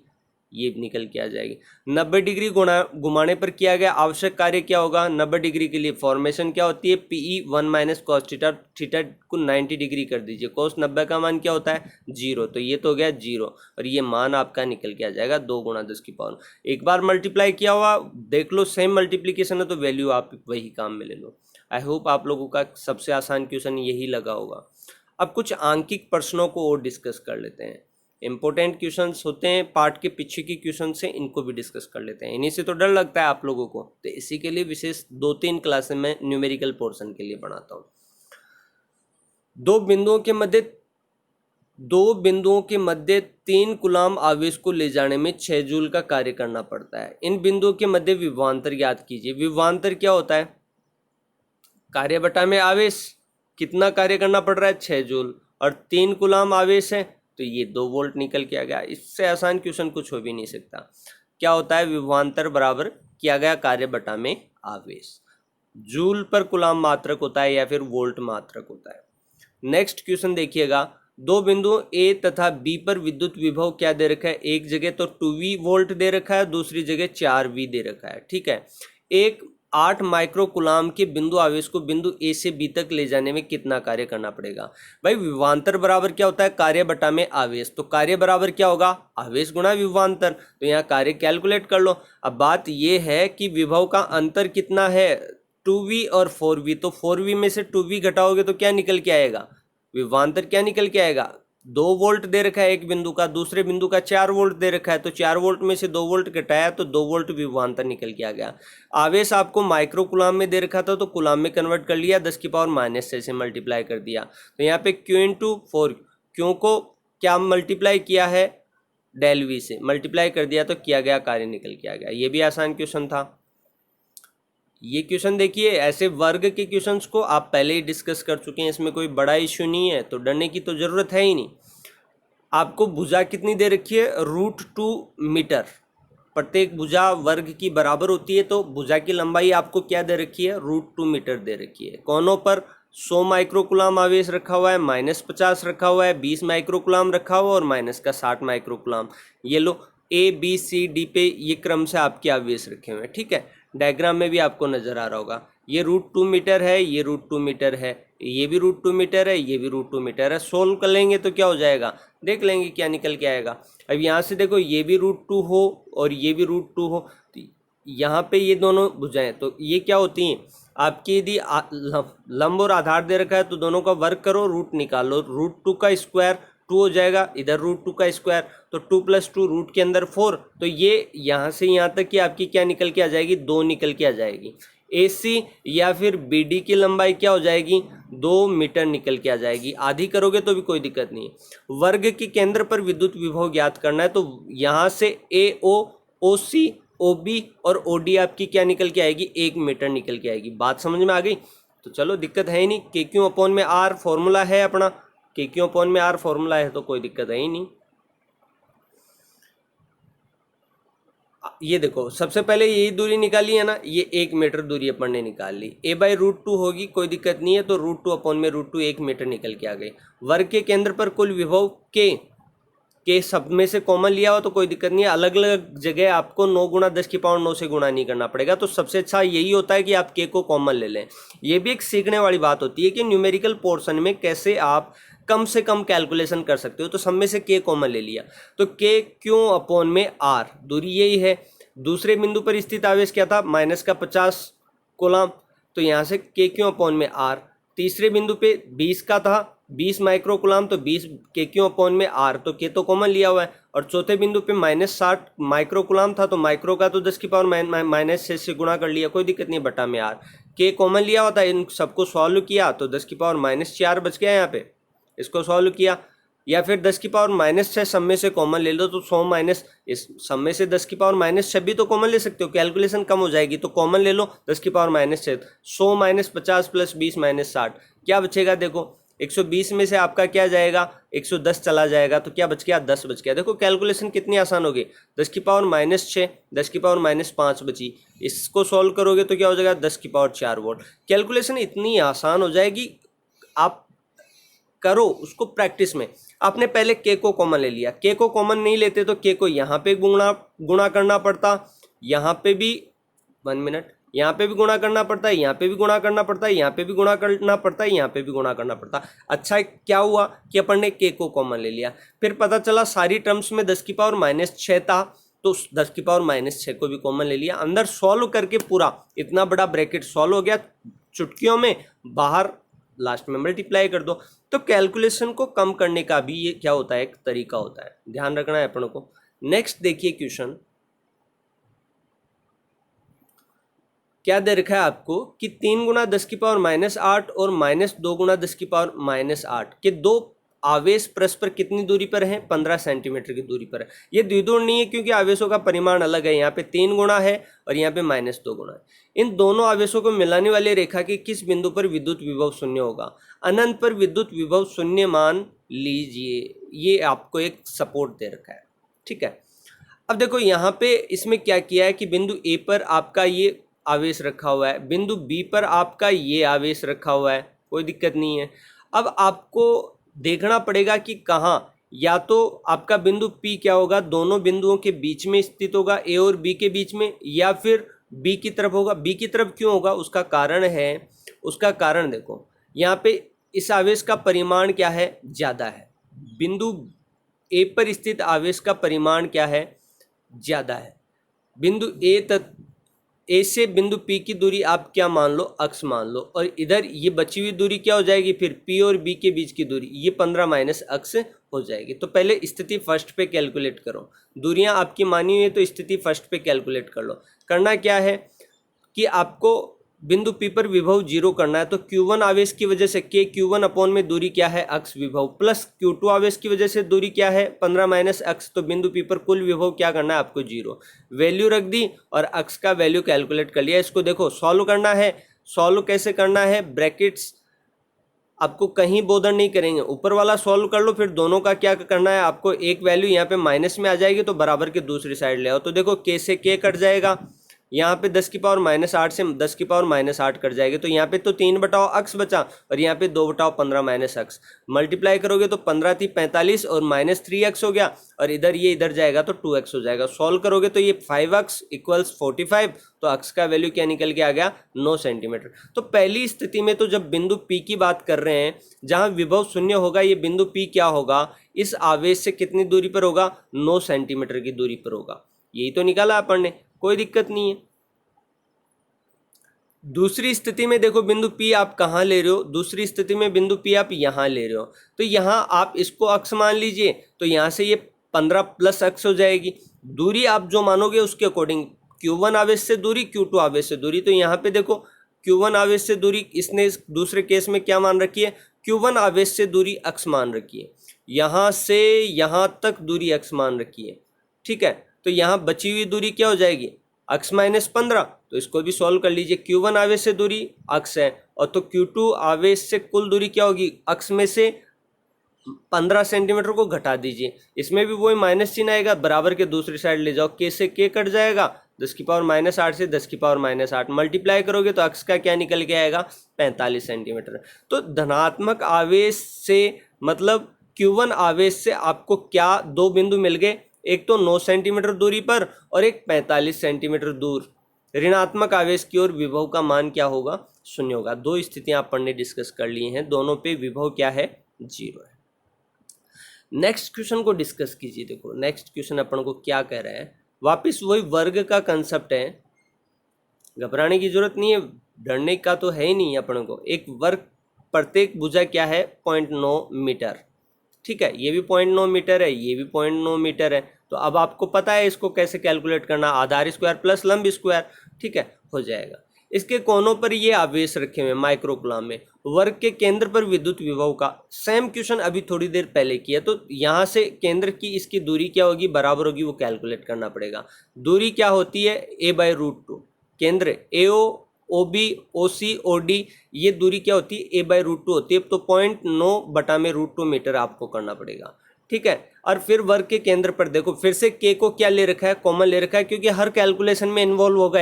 ये निकल के आ जाएगी। 90 डिग्री घुमाने पर किया गया आवश्यक कार्य क्या होगा? 90 डिग्री के लिए फॉर्मेशन क्या होती है? PE 1 - cos थीटा, थीटा को 90 डिग्री कर दीजिए, cos 90 का मान क्या होता है? 0, तो ये तो हो गया 0 और ये मान आपका निकल के आ जाएगा 2 × 10⁻। एक बार मल्टीप्लाई किया हुआ देख लो, सेम मल्टीप्लीकेशन है तो वैल्यू आप वही काम में ले लो। आई होप आप लोगों का सबसे आसान क्वेश्चन यही लगा होगा। अब कुछ आंकिक प्रश्नों को और डिस्कस कर लेते हैं। इंपॉर्टेंट क्वेश्चंस होते हैं पार्ट के पीछे की क्वेश्चन से, इनको भी डिस्कस कर लेते हैं। इन्हीं से तो डर लगता है आप लोगों को, तो इसी के लिए विशेष 2-3 क्लासें मैं न्यूमेरिकल पोर्शन के लिए बनाता हूँ। दो बिंदुओं के मध्य 3 कूलाम आवेश को ले जाने में 6 जूल का कार्य करना पड़ता है। इन बिंदुओं के मध्य विभवांतर ज्ञात कीजिए। विभवांतर क्या होता है? कार्य बटा में आवेश। कितना कार्य करना पड़ रहा है? 6 जूल। और 3 कूलाम आवेश है तो ये 2 वोल्ट निकल के आ गया। इससे आसान क्वेश्चन कुछ हो भी नहीं सकता। क्या होता है? विभवांतर बराबर किया गया कार्य बटा में आवेश। जूल पर कूलाम मात्रक होता है या फिर वोल्ट मात्रक होता है। नेक्स्ट क्वेश्चन देखिएगा। दो बिंदु ए तथा बी पर विद्युत विभव क्या दे रखा है? एक जगह तो 2V वोल्ट दे रखा है, दूसरी जगह 4V दे रखा है। ठीक है। एक 8 माइक्रो कूलाम के बिंदु आवेश को बिंदु ए से बी तक ले जाने में कितना कार्य करना पड़ेगा? भाई विभवांतर बराबर क्या होता है? कार्य बटा में आवेश। तो कार्य बराबर क्या होगा? आवेश गुणा विभवांतर। तो यहाँ कार्य कैलकुलेट कर लो। अब बात यह है कि विभव का अंतर कितना है? 2V और 4V। तो 4V में से 2V घटाओगे तो क्या निकल के आएगा? विभवांतर क्या निकल के आएगा? 2 वोल्ट दे रखा है एक बिंदु का, दूसरे बिंदु का 4 वोल्ट दे रखा है। तो 4 वोल्ट में से 2 वोल्ट घटाया तो 2 वोल्ट विभवांतर निकल के आ गया। आवेश आपको माइक्रो कूलाम में दे रखा था तो कूलाम में कन्वर्ट कर लिया, 10⁻⁻6 से मल्टीप्लाई कर दिया। तो यहाँ पे Q/4, क्यों को क्या मल्टीप्लाई किया है? डेल V से मल्टीप्लाई कर दिया तो किया गया कार्य निकल के आ गया। ये भी आसान क्वेश्चन था। ये क्वेश्चन देखिए, ऐसे वर्ग के क्वेश्चंस को आप पहले ही डिस्कस कर चुके हैं, इसमें कोई बड़ा इश्यू नहीं है, तो डरने की तो ज़रूरत है ही नहीं। आपको भुजा कितनी दे रखी है? √2 मीटर। प्रत्येक भुजा वर्ग की बराबर होती है, तो भुजा की लंबाई आपको क्या दे रखी है? √2 मीटर दे रखी है। कोनों पर 100 माइक्रो कूलाम आवेश रखा हुआ है, -50 रखा हुआ है, 20 माइक्रो कूलाम रखा हुआ है और -60 माइक्रो कूलाम। ये लो A B C D पे ये क्रम से आपके आवेश रखे हुए हैं। ठीक है। डायग्राम में भी आपको नजर आ रहा होगा। ये √2 मीटर है, ये √2 मीटर है, ये भी √2 मीटर है, ये भी √2 मीटर है। सोल्व कर लेंगे तो क्या हो जाएगा? देख लेंगे क्या निकल के आएगा। अब यहाँ से देखो, ये भी √2 हो और ये भी √2 हो, तो यहाँ पे ये दोनों भुजाएं तो ये क्या होती हैं आपकी? यदि लंब और आधार दे रखा है तो दोनों का वर्ग करो, रूट निकालो। √2 का स्क्वायर 2 हो जाएगा, इधर √2 का स्क्वायर तो 2 + 2 रूट के अंदर 4। तो ये यहाँ से यहाँ तक कि आपकी क्या निकल के आ जाएगी? 2 निकल के आ जाएगी। AC या फिर BD की लंबाई क्या हो जाएगी? 2 मीटर निकल के आ जाएगी। आधी करोगे तो भी कोई दिक्कत नहीं है। वर्ग के केंद्र पर विद्युत विभव ज्ञात करना है, तो यहाँ से AO, OC, OB और OD आपकी क्या निकल के आएगी? 1 मीटर निकल के आएगी। बात समझ में आ गई? तो चलो दिक्कत है ही नहीं। KQ/R फॉर्मूला है अपना, KQ/R फॉर्मूला है तो कोई दिक्कत है ही नहीं। ये देखो, सबसे पहले यही दूरी निकाली है ना, ये 1 मीटर दूरी अपन ने निकाल ली। A/√2 होगी, कोई दिक्कत नहीं है, तो √2/√2 1 मीटर निकल के आ गई। वर्ग के केंद्र पर कुल विभव के सब में से कॉमन लिया हो तो कोई दिक्कत नहीं है। अलग अलग जगह आपको 9 × 10⁻9 से गुणा नहीं करना पड़ेगा। तो सबसे अच्छा यही होता है कि आप K को कॉमन ले लें। ये भी एक सीखने वाली बात होती है कि न्यूमेरिकल पोर्शन में कैसे आप कम से कम कैलकुलेशन कर सकते हो। तो सब में से K कॉमन ले लिया तो KQ/R दूरी यही है। दूसरे बिंदु पर स्थित आवेश क्या था? -50 कूलाम, तो यहाँ से KQ/R। तीसरे बिंदु पे 20 का था, 20 माइक्रो कूलाम, तो 20 KQ/R, तो K तो कॉमन लिया हुआ है। और चौथे बिंदु पे -60 माइक्रो कूलाम था, तो माइक्रो का तो 10⁻⁻6 से गुणा कर लिया, कोई दिक्कत नहीं, बटा में R। K कॉमन लिया हुआ था, इन सबको सॉल्व किया तो 10⁻⁻4 बच गया यहाँ पे, इसको सॉल्व किया। या फिर 10⁻�6 सब में से कॉमन ले लो, तो 100 माइनस इस सब में से 10⁻⁻6 भी तो कॉमन ले सकते हो, कैलकुलेशन कम हो जाएगी। तो कॉमन ले लो 10⁻⁻6, 100 - 50 + 20 - 60, क्या बचेगा? देखो 120 में से आपका क्या जाएगा? 110 चला जाएगा, तो क्या बच गया? 10 बच गया। देखो कैलकुलेशन कितनी आसान होगी। 10⁻⁻6, 10⁻⁻5 बची, इसको सॉल्व करोगे तो क्या हो जाएगा? 10⁻4 वोल्ट। कैलकुलेशन इतनी आसान हो जाएगी, आप करो उसको प्रैक्टिस में। आपने पहले K को कॉमन ले लिया, K को कॉमन नहीं लेते तो K को यहाँ पे गुणा करना पड़ता, यहाँ पे भी 1 मिनट, यहाँ पे भी गुणा करना पड़ता है, यहाँ पे भी गुणा करना पड़ता है, यहाँ पे भी गुणा करना पड़ता है, यहाँ पे भी गुणा करना पड़ता। अच्छा क्या हुआ कि अपन ने K को कॉमन ले लिया, फिर पता चला सारी टर्म्स में 10⁻⁻6 था, तो 10⁻⁻6 को भी कॉमन ले लिया। अंदर सॉल्व करके पूरा इतना बड़ा ब्रैकेट सॉल्व हो गया, चुटकियों में बाहर लास्ट में मल्टीप्लाई कर दो। तो कैलकुलेशन को कम करने का भी ये क्या होता है? एक तरीका होता है, ध्यान रखना है अपनों को। नेक्स्ट देखिए क्वेश्चन, क्या दे रखा है आपको कि 3 गुना 10 की पावर -8 और -2 गुना 10 की पावर -8 के दो आवेश परस्पर कितनी दूरी पर हैं? 15 सेंटीमीटर की दूरी पर है। ये द्विगुण नहीं है क्योंकि आवेशों का परिमाण अलग है, यहाँ पे 3 गुना है और यहाँ पे -2 गुना है। इन दोनों आवेशों को मिलाने वाली रेखा के किस बिंदु पर विद्युत विभव शून्य होगा? अनंत पर विद्युत विभव शून्य मान लीजिए। ये आपको एक सपोर्ट दे रखा है, ठीक है। अब देखो यहाँ पे इसमें क्या किया है कि बिंदु ए पर आपका ये आवेश रखा हुआ है, बिंदु बी पर आपका ये आवेश रखा हुआ है, कोई दिक्कत नहीं है। अब आपको देखना पड़ेगा कि कहाँ, या तो आपका बिंदु पी क्या होगा, दोनों बिंदुओं के बीच में स्थित होगा, ए और बी के बीच में, या फिर बी की तरफ होगा। बी की तरफ क्यों होगा? उसका कारण है, उसका कारण देखो यहाँ पे इस आवेश का परिमाण क्या है? ज़्यादा है। बिंदु ए पर स्थित आवेश का परिमाण क्या है? ज़्यादा है। बिंदु ए से बिंदु पी की दूरी आप क्या मान लो? अक्स मान लो, और इधर ये बची हुई दूरी क्या हो जाएगी फिर? पी और बी के बीच की दूरी, ये 15 माइनस अक्स हो जाएगी। तो पहले स्थिति फर्स्ट पे कैलकुलेट करो, दूरियां आपकी मानी हुई है तो स्थिति फर्स्ट पे कैलकुलेट कर लो। करना क्या है कि आपको बिंदु पी पर विभव 0 करना है, तो Q1 आवेश की वजह से K Q1 अपॉन में दूरी क्या है? अक्स विभव, प्लस Q2 आवेश की वजह से दूरी क्या है? 15 माइनस अक्स। तो बिंदु पी पर कुल विभव क्या करना है आपको? 0। वैल्यू रख दी और अक्स का वैल्यू कैलकुलेट कर लिया। इसको देखो सॉल्व करना है। सॉल्व कैसे करना है? ब्रैकेट्स आपको कहीं बोधन नहीं करेंगे, ऊपर वाला सॉल्व कर लो, फिर दोनों का क्या करना है आपको? एक वैल्यू यहाँ पे माइनस में आ जाएगी तो बराबर के दूसरी साइड ले आओ। तो देखो K से K कट जाएगा, यहाँ पे 10 की पावर -8 से 10 की पावर -8 कट जाएगी, तो यहाँ पे तो 3 बटाओ अक्स बचा और यहाँ पे 2 बटाओ 15 माइनस अक्स। मल्टीप्लाई करोगे तो 15 थी 45 और -3x हो गया, और इधर ये इधर जाएगा तो 2x हो जाएगा। सॉल्व करोगे तो ये 5x = 45, तो अक्स का वैल्यू क्या निकल के आ गया? 9 सेंटीमीटर। तो पहली स्थिति में तो जब बिंदु P की बात कर रहे हैं, जहाँ विभव शून्य होगा, ये बिंदु P क्या होगा? इस आवेश से कितनी दूरी पर होगा? 9 सेंटीमीटर की दूरी पर होगा। यही तो निकाला अपन ने, कोई दिक्कत नहीं है। दूसरी स्थिति में देखो बिंदु P आप कहाँ ले रहे हो? दूसरी स्थिति में बिंदु P आप यहाँ ले रहे हो, तो यहाँ आप इसको अक्स मान लीजिए, तो यहाँ से ये 15 प्लस अक्स हो जाएगी। दूरी आप जो मानोगे उसके अकॉर्डिंग, Q1 आवेश से दूरी, Q2 आवेश से दूरी। तो यहाँ पे देखो Q1 आवेश से दूरी इसने दूसरे केस में क्या मान रखी है? Q1 आवेश से दूरी अक्स मान रखी है, यहाँ से यहाँ तक दूरी अक्स मान रखी है, ठीक है। तो यहाँ बची हुई दूरी क्या हो जाएगी? अक्स -15। तो इसको भी सॉल्व कर लीजिए। Q1 आवेश से दूरी अक्स है, और तो Q2 आवेश से कुल दूरी क्या होगी? अक्स में से 15 सेंटीमीटर को घटा दीजिए, इसमें भी वही माइनस चिन्ह आएगा, बराबर के दूसरी साइड ले जाओ, K से K कट जाएगा, 10 की पावर -8 से 10 की पावर -8 मल्टीप्लाई करोगे तो अक्स का क्या निकल के आएगा? 45 सेंटीमीटर। तो धनात्मक आवेश से मतलब Q1 आवेश से आपको क्या दो बिंदु मिल गए? एक तो 9 सेंटीमीटर दूरी पर और एक 45 सेंटीमीटर दूर। ऋणात्मक आवेश की ओर विभव का मान क्या होगा? 0 होगा। दो स्थितियां अपन ने डिस्कस कर ली हैं, दोनों पे विभव क्या है? 0 है। नेक्स्ट क्वेश्चन को डिस्कस कीजिए। देखो नेक्स्ट क्वेश्चन अपन को क्या कह रहा है, वापिस वही वर्ग का कंसेप्ट है, घबराने की जरूरत नहीं है, डरने का तो है ही नहीं अपन को। एक वर्ग, प्रत्येक भुजा क्या है? 0.9 मीटर, ठीक है। ये भी 0.9 मीटर है, ये भी 0.9 मीटर है। तो अब आपको पता है इसको कैसे कैलकुलेट करना, आधार स्क्वायर प्लस लंब स्क्वायर, ठीक है, हो जाएगा। इसके कोनों पर ये आवेश रखे हुए माइक्रो कूलम में, वर्ग के केंद्र पर विद्युत विभव का सेम क्वेश्चन अभी थोड़ी देर पहले किया, तो यहाँ से केंद्र की इसकी दूरी क्या होगी? बराबर होगी, वो कैलकुलेट करना पड़ेगा। दूरी क्या होती है? a/√2। केंद्र AO OB OC OD, ये दूरी क्या होती है? a/√2 होती है। तो 0.9 बटा में √2 मीटर आपको करना पड़ेगा, ठीक है। और फिर वर्ग के केंद्र पर देखो, फिर से K को क्या ले रखा है? कॉमन ले रखा है, क्योंकि हर कैलकुलेशन में इन्वॉल्व होगा,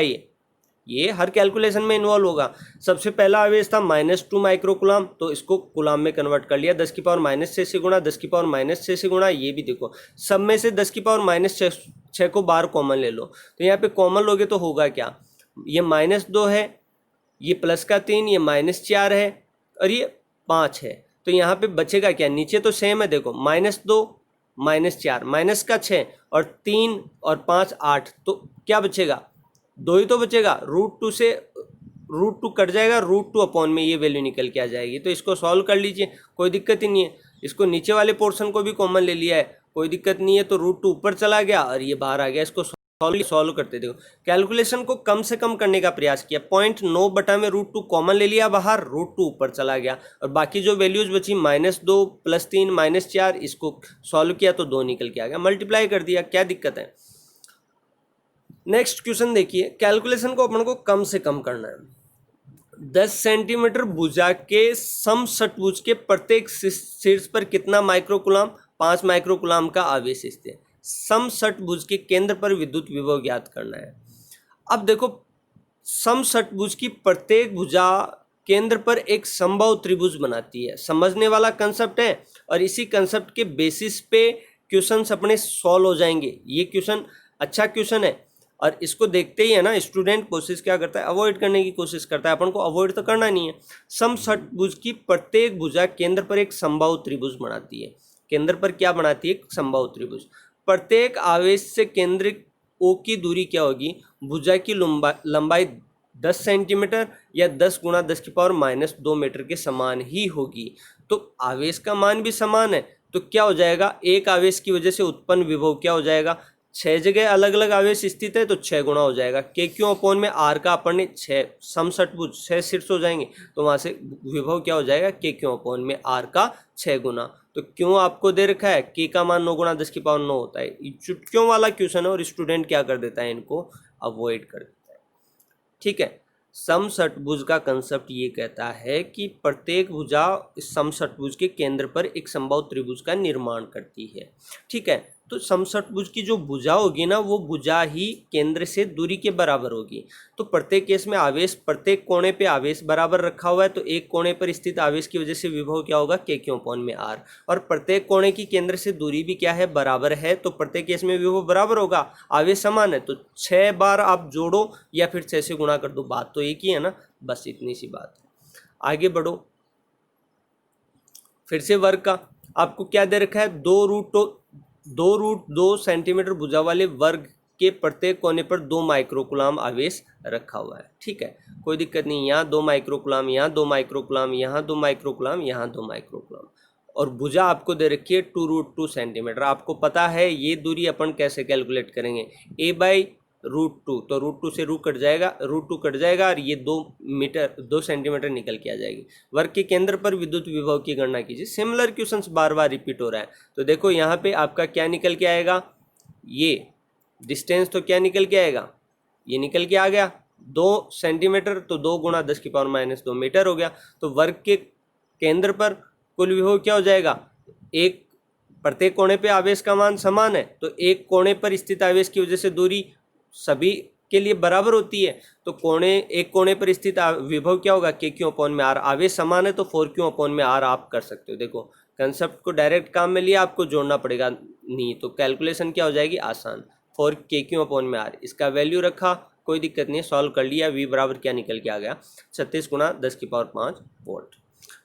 ये हर कैलकुलेशन में इन्वॉल्व होगा। सबसे पहला आवेश था -2 माइक्रो कूलम, तो इसको कूलम में कन्वर्ट कर लिया, 10 की पावर -6 से गुणा, 10 की पावर -6 से गुणा। ये भी देखो सब में से 10 की पावर -6 को बार कॉमन ले लो, तो यहाँ पे कॉमन लोगे तो होगा क्या? ये -2 है, ये प्लस का 3, ये -4 है और ये 5 है। तो यहाँ पे बचेगा क्या? नीचे तो सेम है, देखो -2 -4 माइनस का 6 और 3 और 5 8, तो क्या बचेगा? 2 ही तो बचेगा। √2 से √2 कट जाएगा, √2 अपॉन में ये वैल्यू निकल के आ जाएगी। तो इसको सॉल्व कर लीजिए, कोई दिक्कत ही नहीं है। इसको नीचे वाले पोर्शन को भी कॉमन ले लिया है, कोई दिक्कत नहीं है। तो √2 ऊपर चला गया और ये बाहर आ गया। इसको सॉल्व करते देखो, कैलकुलेशन को कम से कम करने का प्रयास किया, 0.9 बटा में √2 कॉमन ले लिया बाहर, √2 ऊपर चला गया और बाकी जो वैल्यूज बची -2 +3 -4, इसको सॉल्व किया तो 2 निकल के आ गया, मल्टीप्लाई कर दिया, क्या दिक्कत है। नेक्स्ट क्वेश्चन देखिए, कैलकुलेशन को अपन को कम से कम करना है। 10 सेंटीमीटर भुजा के समषटभुज के प्रत्येक शीर्ष पर कितना माइक्रोकुलाम, 5 माइक्रोकुलाम का आवेश स्थित है। समषटभुज के केंद्र पर विद्युत विभव ज्ञात करना है। अब देखो, समषटभुज की प्रत्येक भुजा केंद्र पर एक समबाहु त्रिभुज बनाती है, समझने वाला कंसेप्ट है और इसी कंसेप्ट के बेसिस पे क्वेश्चंस अपने सॉल्व हो जाएंगे। ये क्वेश्चन अच्छा क्वेश्चन है और इसको देखते ही है ना स्टूडेंट कोशिश क्या करता है, अवॉइड करने की कोशिश करता है। अपन को अवॉइड तो करना नहीं है। समषटभुज की प्रत्येक भुजा केंद्र पर एक समबाहु त्रिभुज बनाती है। केंद्र पर क्या बनाती है, समबाहु त्रिभुज। प्रत्येक आवेश से केंद्र ओ की दूरी क्या होगी, भुजा की लंबाई 10 सेंटीमीटर या 10 × 10⁻² मीटर के समान ही होगी। तो आवेश का मान भी समान है, तो क्या हो जाएगा, एक आवेश की वजह से उत्पन्न विभव क्या हो जाएगा, 6 जगह अलग अलग आवेश स्थित है तो 6 गुना हो जाएगा। Q/r का अपन ने 6 समषटभुज 6 शीर्ष हो जाएंगे तो वहां से विभव क्या हो जाएगा, Q/r का 6 गुना। तो क्यों आपको दे रखा है, K का मान 9 × 10⁹ होता है। चुटकियों वाला क्वेश्चन है और स्टूडेंट क्या कर देता है, इनको अवॉइड कर देता है। ठीक है, समषटभुज का कंसेप्ट ये कहता है कि प्रत्येक भुजा समषटभुज के केंद्र पर एक समबाहु त्रिभुज का निर्माण करती है। ठीक है, तो समषटभुज की जो भुजा होगी ना, वो भुजा ही केंद्र से दूरी के बराबर होगी। तो प्रत्येक केस में आवेश, प्रत्येक कोने पे आवेश बराबर रखा हुआ है, तो एक कोने पर स्थित आवेश की वजह से विभव क्या होगा, Q/r। और प्रत्येक कोने की केंद्र से दूरी भी क्या है, बराबर है, तो प्रत्येक केस में विभव बराबर होगा, आवेश समान है। तो 6 बार आप जोड़ो या फिर 6 से गुणा कर दो, बात तो एक ही है ना, बस इतनी सी बात है। आगे बढ़ो, फिर से वर्ग का आपको क्या दे रखा है, 2√2 सेंटीमीटर भुजा वाले वर्ग के प्रत्येक कोने पर 2 माइक्रोकुलाम आवेश रखा हुआ है। ठीक है, कोई दिक्कत नहीं, यहाँ 2 माइक्रोकुलाम, यहाँ 2 माइक्रोकुलाम, यहाँ 2 माइक्रोकुलाम, यहाँ 2 माइक्रोकुलाम। और भुजा आपको दे रखी है 2√2 सेंटीमीटर। आपको पता है ये दूरी अपन कैसे कैलकुलेट करेंगे, a/√2, तो √2 से कट जाएगा, √2 कट जाएगा और ये 2 सेंटीमीटर निकल के आ जाएगी। वर्ग के केंद्र पर विद्युत विभव की गणना कीजिए। सिमिलर क्वेश्चंस बार बार रिपीट हो रहा है। तो देखो यहाँ पे आपका क्या निकल के आएगा, ये डिस्टेंस तो क्या निकल के आएगा, ये निकल के आ गया 2 सेंटीमीटर, तो 2 × 10⁻² मीटर हो गया। तो वर्ग के केंद्र पर कुल विभव क्या हो जाएगा, एक प्रत्येक कोने पे आवेश का मान समान है, तो एक कोने पर स्थित आवेश की वजह से दूरी सभी के लिए बराबर होती है। तो एक कोने पर स्थित विभव क्या होगा, Q/r। आवेश समान है तो 4Q/r आप कर सकते हो। देखो कंसेप्ट को डायरेक्ट काम में लिया, आपको जोड़ना पड़ेगा नहीं, तो कैलकुलेशन क्या हो जाएगी, आसान, 4Q/r। इसका वैल्यू रखा, कोई दिक्कत नहीं है, सॉल्व कर लिया। V बराबर क्या निकल के आ गया, 36 × 10⁵ वोल्ट।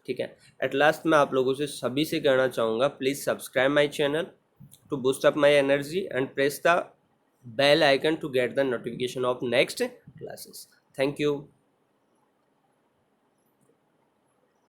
ठीक है, एट लास्ट मैं आप लोगों से सभी से कहना चाहूँगा, please subscribe my channel to boost up my energy and press the bell icon to get the notification of next classes. Thank you.